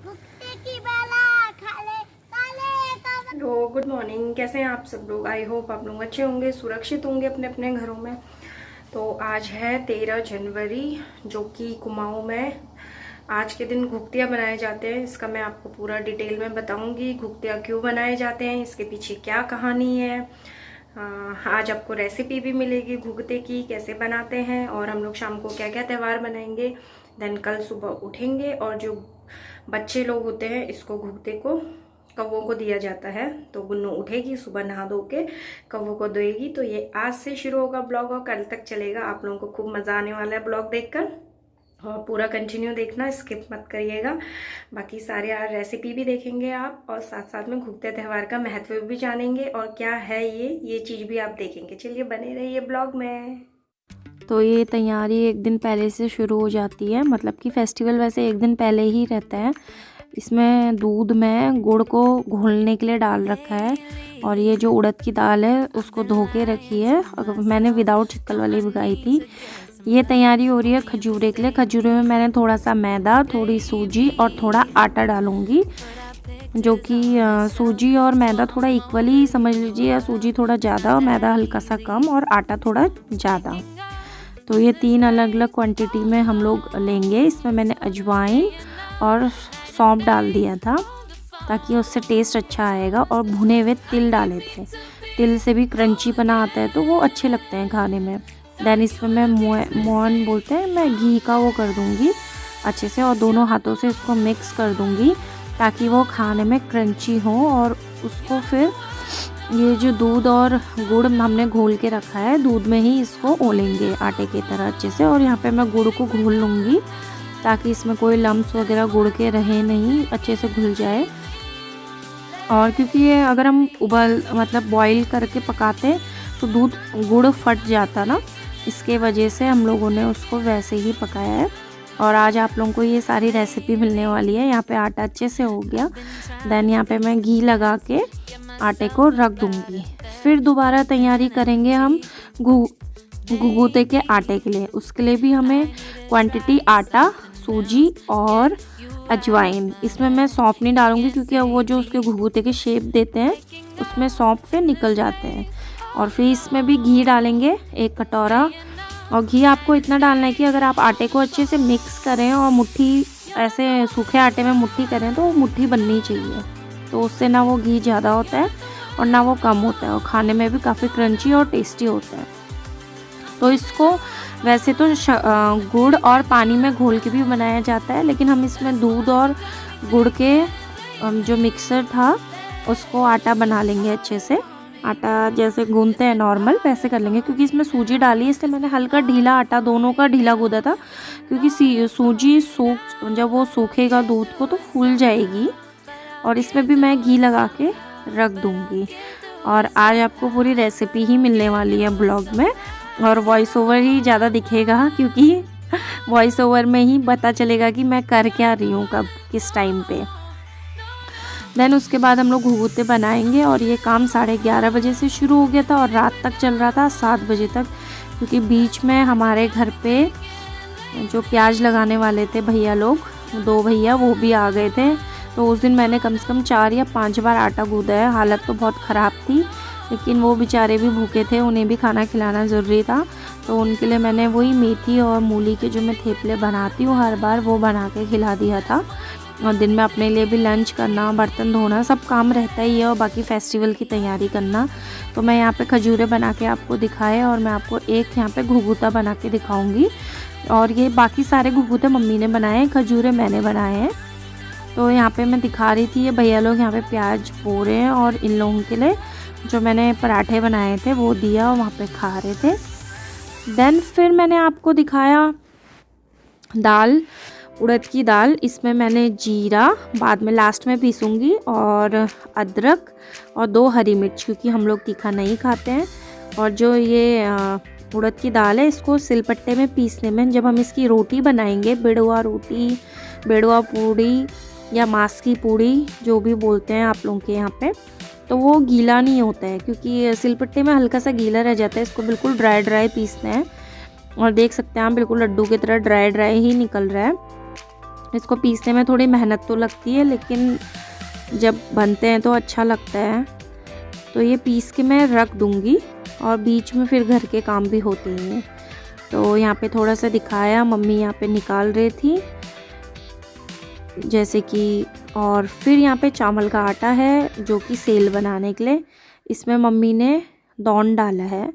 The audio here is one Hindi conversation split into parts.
तो गुड मॉर्निंग, कैसे हैं आप सब लोग। आई होप आप लोग अच्छे होंगे, सुरक्षित होंगे अपने अपने घरों में। तो आज है 13 जनवरी, जो कि कुमाऊं में आज के दिन घुघतिया बनाए जाते हैं। इसका मैं आपको पूरा डिटेल में बताऊंगी, घुघतिया क्यों बनाए जाते हैं, इसके पीछे क्या कहानी है। आज आपको रेसिपी भी मिलेगी घुघते की, कैसे बनाते हैं, और हम लोग शाम को क्या क्या त्यौहार मनाएंगे। देन कल सुबह उठेंगे और जो बच्चे लोग होते हैं, इसको घुघते को कौवों को दिया जाता है। तो गुन्नू उठेगी, सुबह नहा धो के कौवों को देगी। तो ये आज से शुरू होगा ब्लॉग और कल तक चलेगा। आप लोगों को खूब मज़ा आने वाला है ब्लॉग देखकर, और पूरा कंटिन्यू देखना, स्किप मत करिएगा। बाकी सारे रेसिपी भी देखेंगे आप, और साथ साथ में घुघते त्यौहार का महत्व भी जानेंगे, और क्या है ये चीज़ भी आप देखेंगे। चलिए बने रहिए ब्लॉग में। तो ये तैयारी एक दिन पहले से शुरू हो जाती है, मतलब कि फेस्टिवल वैसे एक दिन पहले ही रहता है। इसमें दूध में गुड़ को घोलने के लिए डाल रखा है, और ये जो उड़द की दाल है उसको धो के रखी है। मैंने विदाउट छिक्कल वाली भिगाई थी। ये तैयारी हो रही है खजूरे के लिए। खजूरे में मैंने थोड़ा सा मैदा, थोड़ी सूजी और थोड़ा आटा डालूंगी, जो कि सूजी और मैदा थोड़ा इक्वली समझ लीजिए, या सूजी थोड़ा ज़्यादा और मैदा हल्का सा कम और आटा थोड़ा ज़्यादा। तो ये 3 अलग अलग क्वांटिटी में हम लोग लेंगे। इसमें मैंने अजवाइन और सौंफ डाल दिया था, ताकि उससे टेस्ट अच्छा आएगा, और भुने हुए तिल डाले थे। तिल से भी क्रंची बना आता है, तो वो अच्छे लगते हैं खाने में। देन इसमें मैं मोहन बोलते हैं, मैं घी का वो कर दूँगी अच्छे से, और दोनों हाथों से इसको मिक्स कर दूँगी, ताकि वो खाने में क्रंची हो। और उसको फिर ये जो दूध और गुड़ हमने घोल के रखा है, दूध में ही इसको ओलेंगे आटे की तरह अच्छे से। और यहाँ पे मैं गुड़ को घोल लूँगी, ताकि इसमें कोई लम्स वगैरह गुड़ के रहे नहीं, अच्छे से घुल जाए। और क्योंकि ये अगर हम मतलब बॉईल करके पकाते तो दूध गुड़ फट जाता ना, इसके वजह से हम लोगों ने उसको वैसे ही पकाया है। और आज आप लोगों को ये सारी रेसिपी मिलने वाली है। यहाँ पे आटा अच्छे से हो गया। देन यहाँ पे मैं घी लगा के आटे को रख दूँगी। फिर दोबारा तैयारी करेंगे हम घुघुते के आटे के लिए। उसके लिए भी हमें क्वांटिटी आटा, सूजी और अजवाइन। इसमें मैं सौंफ नहीं डालूंगी, क्योंकि वो जो उसके घुघुते के शेप देते हैं उसमें सौंफ फिर निकल जाते हैं। और फिर इसमें भी घी डालेंगे 1 कटोरा। और घी आपको इतना डालना है कि अगर आप आटे को अच्छे से मिक्स करें और मुट्ठी ऐसे सूखे आटे में मुट्ठी करें, तो वो मुट्ठी बननी चाहिए। तो उससे ना वो घी ज़्यादा होता है और ना वो कम होता है, और खाने में भी काफ़ी क्रंची और टेस्टी होता है। तो इसको वैसे तो गुड़ और पानी में घोल के भी बनाया जाता है, लेकिन हम इसमें दूध और गुड़ के जो मिक्सर था उसको आटा बना लेंगे अच्छे से। आटा जैसे गूंथते हैं नॉर्मल, वैसे कर लेंगे। क्योंकि इसमें सूजी डाली है, इसलिए मैंने हल्का ढीला आटा, दोनों का ढीला गूंदा था, क्योंकि सूजी जब वो सूखेगा दूध को तो फूल जाएगी। और इसमें भी मैं घी लगा के रख दूँगी। और आज आपको पूरी रेसिपी ही मिलने वाली है ब्लॉग में, और वॉइस ओवर ही ज़्यादा दिखेगा, क्योंकि वॉइस ओवर में ही पता चलेगा कि मैं कर क्या रही हूँ, कब किस टाइम पे। देन उसके बाद हम लोग घुघुते बनाएंगे, और ये काम 11:30 बजे से शुरू हो गया था और रात तक चल रहा था 7 बजे तक। क्योंकि बीच में हमारे घर पे जो प्याज लगाने वाले थे भैया लोग, 2 भैया, वो भी आ गए थे। तो उस दिन मैंने कम से कम 4 या 5 बार आटा गूंदा है। हालत तो बहुत ख़राब थी, लेकिन वो बेचारे भी भूखे थे, उन्हें भी खाना खिलाना ज़रूरी था। तो उनके लिए मैंने वही मेथी और मूली के जो मैं थेपले बनाती हूँ हर बार, वो बना के खिला दिया था। और दिन में अपने लिए भी लंच करना, बर्तन धोना, सब काम रहता ही है, और बाकी फेस्टिवल की तैयारी करना। तो मैं यहाँ पे खजूरे बना के आपको दिखाए, और मैं आपको एक यहाँ पे घुघुता बना के दिखाऊँगी। और ये बाकी सारे घुघुते मम्मी ने बनाए हैं, खजूरे मैंने बनाए हैं। तो यहाँ पे मैं दिखा रही थी, ये भैया लोग यहाँ पे प्याज बो रहे हैं, और इन लोगों के लिए जो मैंने पराठे बनाए थे वो दिया, और वहाँ पे खा रहे थे। देन फिर मैंने आपको दिखाया दाल, उड़द की दाल। इसमें मैंने जीरा बाद में लास्ट में पीसूँगी, और अदरक और 2 हरी मिर्च, क्योंकि हम लोग तीखा नहीं खाते हैं। और जो ये उड़द की दाल है, इसको सिलपट्टे में पीसने में, जब हम इसकी रोटी बनाएंगे, बेड़ुआ रोटी, बेड़ुआ पूड़ी या मांस की पूड़ी, जो भी बोलते हैं आप लोगों के यहाँ पे, तो वो गीला नहीं होता है, क्योंकि सिलपट्टे में हल्का सा गीला रह जाता है। इसको बिल्कुल ड्राई पीसना है, और देख सकते हैं आप बिल्कुल लड्डू की तरह ड्राई ही निकल रहा है। इसको पीसने में थोड़ी मेहनत तो लगती है, लेकिन जब बनते हैं तो अच्छा लगता है। तो ये पीस के मैं रख दूँगी और बीच में फिर घर के काम भी होते हैं। तो यहाँ पे थोड़ा सा दिखाया, मम्मी यहाँ पे निकाल रही थी जैसे कि। और फिर यहाँ पे चावल का आटा है जो कि सेल बनाने के लिए। इसमें मम्मी ने दौन डाला है,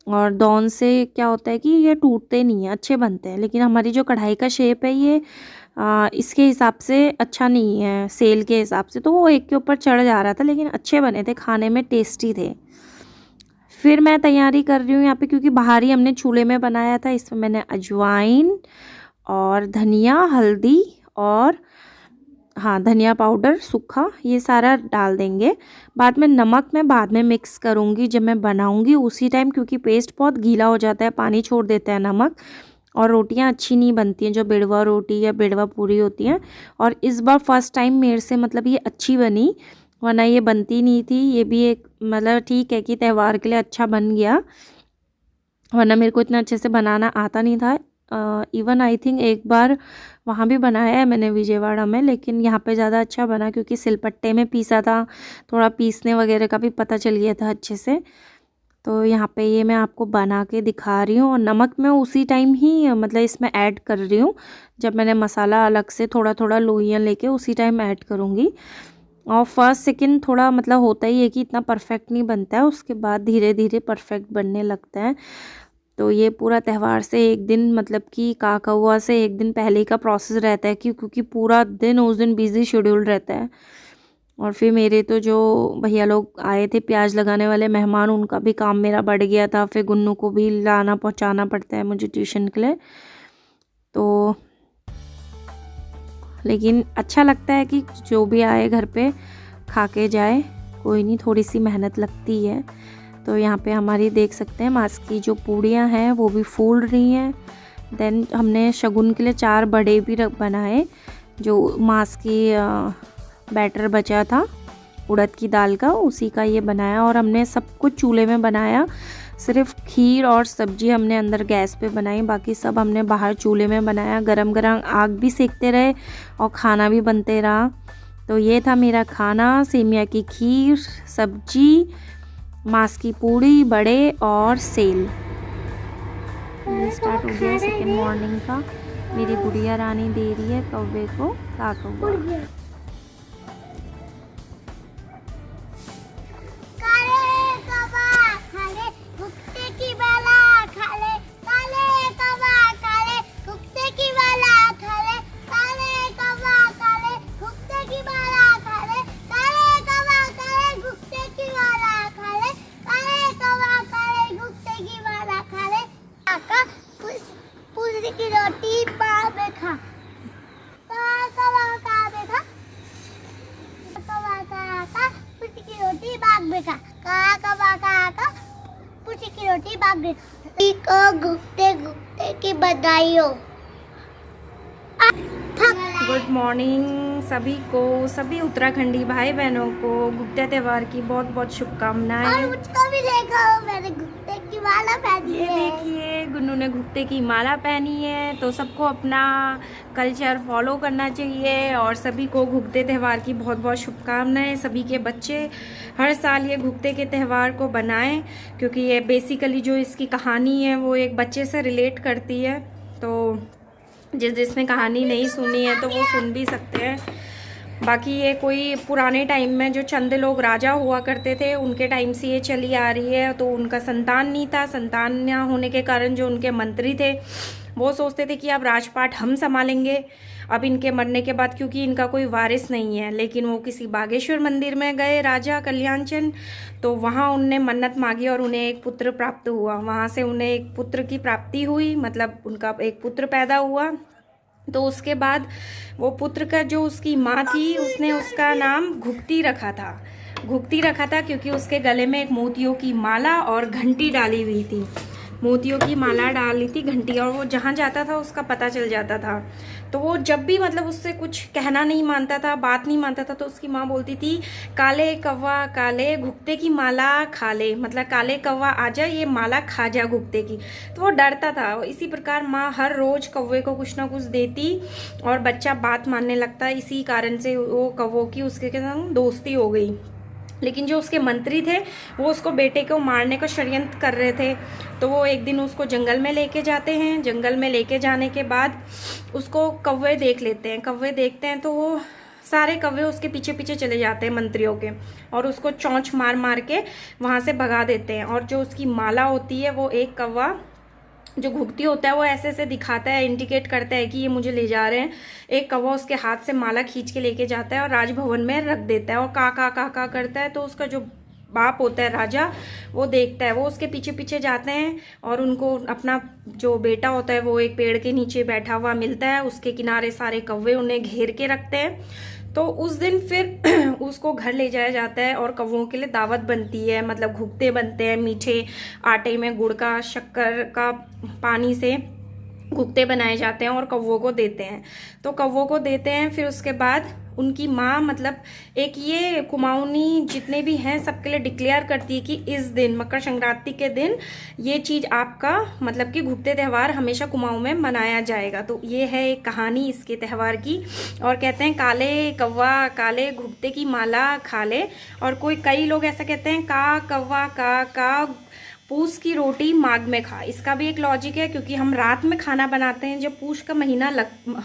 और दौन से क्या होता है कि ये टूटते नहीं हैं, अच्छे बनते हैं। लेकिन हमारी जो कढ़ाई का शेप है ये इसके हिसाब से अच्छा नहीं है, सेल के हिसाब से। तो वो एक के ऊपर चढ़ जा रहा था, लेकिन अच्छे बने थे, खाने में टेस्टी थे। फिर मैं तैयारी कर रही हूँ यहाँ पे, क्योंकि बाहर ही हमने चूल्हे में बनाया था। इसमें मैंने अजवाइन और धनिया, हल्दी और धनिया पाउडर सूखा, ये सारा डाल देंगे। बाद में नमक मैं बाद में मिक्स करूँगी जब मैं बनाऊँगी उसी टाइम, क्योंकि पेस्ट बहुत गीला हो जाता है, पानी छोड़ देता है नमक, और रोटियां अच्छी नहीं बनती हैं, जो बिड़वा रोटी या बिड़वा पूरी होती हैं। और इस बार फर्स्ट टाइम मेरे से मतलब ये अच्छी बनी, वरना ये बनती नहीं थी। ये भी एक मतलब ठीक है कि त्यौहार के लिए अच्छा बन गया, वरना मेरे को इतना अच्छे से बनाना आता नहीं था। इवन आई थिंक एक बार वहाँ भी बनाया है मैंने विजयवाड़ा में, लेकिन यहाँ पे ज़्यादा अच्छा बना क्योंकि सिलपट्टे में पीसा था, थोड़ा पीसने वगैरह का भी पता चल गया था अच्छे से। तो यहाँ पे ये मैं आपको बना के दिखा रही हूँ, और नमक मैं उसी टाइम ही मतलब इसमें ऐड कर रही हूँ, जब मैंने मसाला अलग से थोड़ा थोड़ा लोइयाँ लेके उसी टाइम ऐड करूँगी। और फर्स्ट सेकंड थोड़ा मतलब होता ही है कि इतना परफेक्ट नहीं बनता है, उसके बाद धीरे धीरे परफेक्ट बनने लगता है। तो ये पूरा त्यौहार से एक दिन मतलब कि काकौआ से एक दिन पहले का प्रोसेस रहता है, क्योंकि पूरा दिन उस दिन बिजी शेड्यूल रहता है। और फिर मेरे तो जो भैया लोग आए थे प्याज लगाने वाले मेहमान, उनका भी काम मेरा बढ़ गया था। फिर गुन्नू को भी लाना पहुंचाना पड़ता है मुझे ट्यूशन के लिए। तो लेकिन अच्छा लगता है कि जो भी आए घर पे खा के जाए, कोई नहीं, थोड़ी सी मेहनत लगती है। तो यहाँ पे हमारी देख सकते हैं मांस की जो पूड़ियाँ हैं वो भी फूल रही हैं। देन हमने शगुन के लिए 4 बड़े भी बनाए, जो मांस की बैटर बचा था उड़द की दाल का, उसी का ये बनाया। और हमने सब कुछ चूल्हे में बनाया, सिर्फ खीर और सब्जी हमने अंदर गैस पे बनाई, बाकी सब हमने बाहर चूल्हे में बनाया। गरम गरम आग भी सेकते रहे और खाना भी बनते रहा। तो ये था मेरा खाना, सेमिया की खीर, सब्जी, मांस की पूड़ी, बड़े और सेल। ये स्टार्ट हो गया सेकेंड मॉर्निंग का। मेरी गुड़िया रानी दे रही है कौवे को काकौवा। घुटते घुटते की बधाई हो। गुड मॉर्निंग सभी को, सभी उत्तराखंडी भाई बहनों को घुघते त्यौहार की बहुत बहुत शुभकामनाएं। और मुझको भी देखो, मैंने घुघते की माला पहनी है। ये देखिए गुन्नू ने घुघते की माला पहनी है। तो सबको अपना कल्चर फॉलो करना चाहिए, और सभी को घुघते त्यौहार की बहुत बहुत शुभकामनाएं। सभी के बच्चे हर साल ये घुघते के त्यौहार को बनाएं, क्योंकि ये बेसिकली जो इसकी कहानी है वो एक बच्चे से रिलेट करती है। तो जिसने कहानी नहीं सुनी है तो वो सुन भी सकते हैं। बाकी ये कोई पुराने टाइम में जो चंद लोग राजा हुआ करते थे उनके टाइम से ये चली आ रही है। तो उनका संतान नहीं था, संतान न होने के कारण जो उनके मंत्री थे वो सोचते थे कि अब राजपाट हम संभालेंगे अब इनके मरने के बाद, क्योंकि इनका कोई वारिस नहीं है। लेकिन वो किसी बागेश्वर मंदिर में गए राजा कल्याणचंद, तो वहाँ उनने मन्नत मांगी और उन्हें एक पुत्र प्राप्त हुआ। वहाँ से उन्हें एक पुत्र की प्राप्ति हुई, मतलब उनका एक पुत्र पैदा हुआ। तो उसके बाद वो पुत्र का जो उसकी माँ थी उसने उसका नाम घुघती रखा था। घुघती रखा था क्योंकि उसके गले में एक मोतियों की माला और घंटी डाली हुई थी। मोतियों की माला डाली थी घंटी, और वो जहाँ जाता था उसका पता चल जाता था। तो वो जब भी मतलब उससे कुछ कहना नहीं मानता था, बात नहीं मानता था, तो उसकी माँ बोलती थी काले कौवा काले घुघते की माला खा ले, मतलब काले कौवा आजा ये माला खा जा घुघते की। तो वो डरता था। इसी प्रकार माँ हर रोज कौवे को कुछ ना कुछ देती और बच्चा बात मानने लगता। इसी कारण से वो कौवों की उसके संग दोस्ती हो गई। लेकिन जो उसके मंत्री थे वो उसको बेटे को मारने का षड्यंत्र कर रहे थे। तो वो एक दिन उसको जंगल में लेके जाते हैं। जंगल में लेके जाने के बाद उसको कौवे देख लेते हैं। कौवे देखते हैं तो वो सारे कौवे उसके पीछे पीछे चले जाते हैं मंत्रियों के, और उसको चोंच मार मार के वहाँ से भगा देते हैं। और जो उसकी माला होती है वो एक कौवा जो घुघती होता है वो ऐसे ऐसे दिखाता है, इंडिकेट करता है कि ये मुझे ले जा रहे हैं। एक कौवा उसके हाथ से माला खींच के लेके जाता है और राजभवन में रख देता है, और का का करता है। तो उसका जो बाप होता है राजा, वो देखता है, वो उसके पीछे पीछे जाते हैं और उनको अपना जो बेटा होता है वो एक पेड़ के नीचे बैठा हुआ मिलता है। उसके किनारे सारे कौवे उन्हें घेर के रखते हैं। तो उस दिन फिर उसको घर ले जाया जाता है और कौवों के लिए दावत बनती है, मतलब घुघते बनते हैं मीठे आटे में गुड़ का शक्कर का पानी से घुघते बनाए जाते हैं और कौवों को देते हैं। तो कौवों को देते हैं, फिर उसके बाद उनकी माँ मतलब एक ये कुमाऊनी जितने भी हैं सबके लिए डिक्लेयर करती है कि इस दिन मकर संक्रांति के दिन ये चीज़ आपका मतलब कि घुघते त्यौहार हमेशा कुमाऊं में मनाया जाएगा। तो ये है एक कहानी इसके त्यौहार की। और कहते हैं काले कौवा काले घुघते की माला खा ले, और कई लोग ऐसा कहते हैं का कौवा का पूस की रोटी माघ में खा। इसका भी एक लॉजिक है, क्योंकि हम रात में खाना बनाते हैं जब पूस का महीना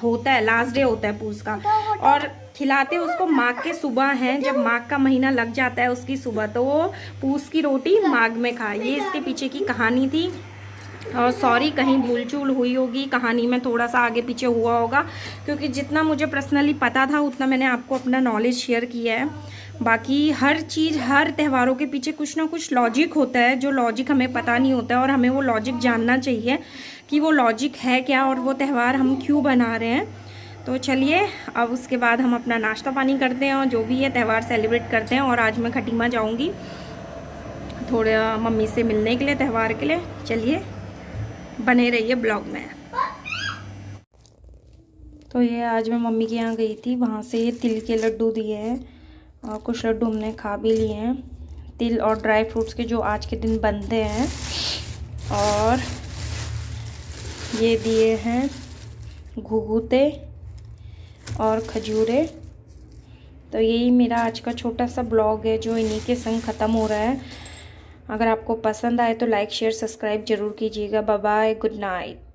होता है, लास्ट डे होता है पूस का, और खिलाते उसको माघ के सुबह हैं, जब माघ का महीना लग जाता है उसकी सुबह, तो वो पूस की रोटी माघ में खा। ये इसके पीछे की कहानी थी। और सॉरी कहीं भूल चूल हुई होगी, कहानी में थोड़ा सा आगे पीछे हुआ होगा, क्योंकि जितना मुझे पर्सनली पता था उतना मैंने आपको अपना नॉलेज शेयर किया है। बाकी हर चीज़ हर त्योहारों के पीछे कुछ ना कुछ लॉजिक होता है, जो लॉजिक हमें पता नहीं होता है, और हमें वो लॉजिक जानना चाहिए कि वो लॉजिक है क्या और वो त्यौहार हम क्यों बना रहे हैं। तो चलिए अब उसके बाद हम अपना नाश्ता पानी करते हैं और जो भी है त्यौहार सेलिब्रेट करते हैं। और आज मैं खटीमा जाऊँगी थोड़ा मम्मी से मिलने के लिए त्यौहार के लिए। चलिए बने रहिए ब्लॉग में। तो ये आज मैं मम्मी के यहाँ गई थी, वहाँ से ये तिल के लड्डू दिए हैं और कुछ लड्डू हमने खा भी लिए हैं। तिल और ड्राई फ्रूट्स के जो आज के दिन बनते हैं। और ये दिए हैं घुघुते और खजूरे। तो यही मेरा आज का छोटा सा ब्लॉग है जो इन्हीं के संग ख़त्म हो रहा है। अगर आपको पसंद आए तो लाइक शेयर सब्सक्राइब ज़रूर कीजिएगा। Bye bye, good night.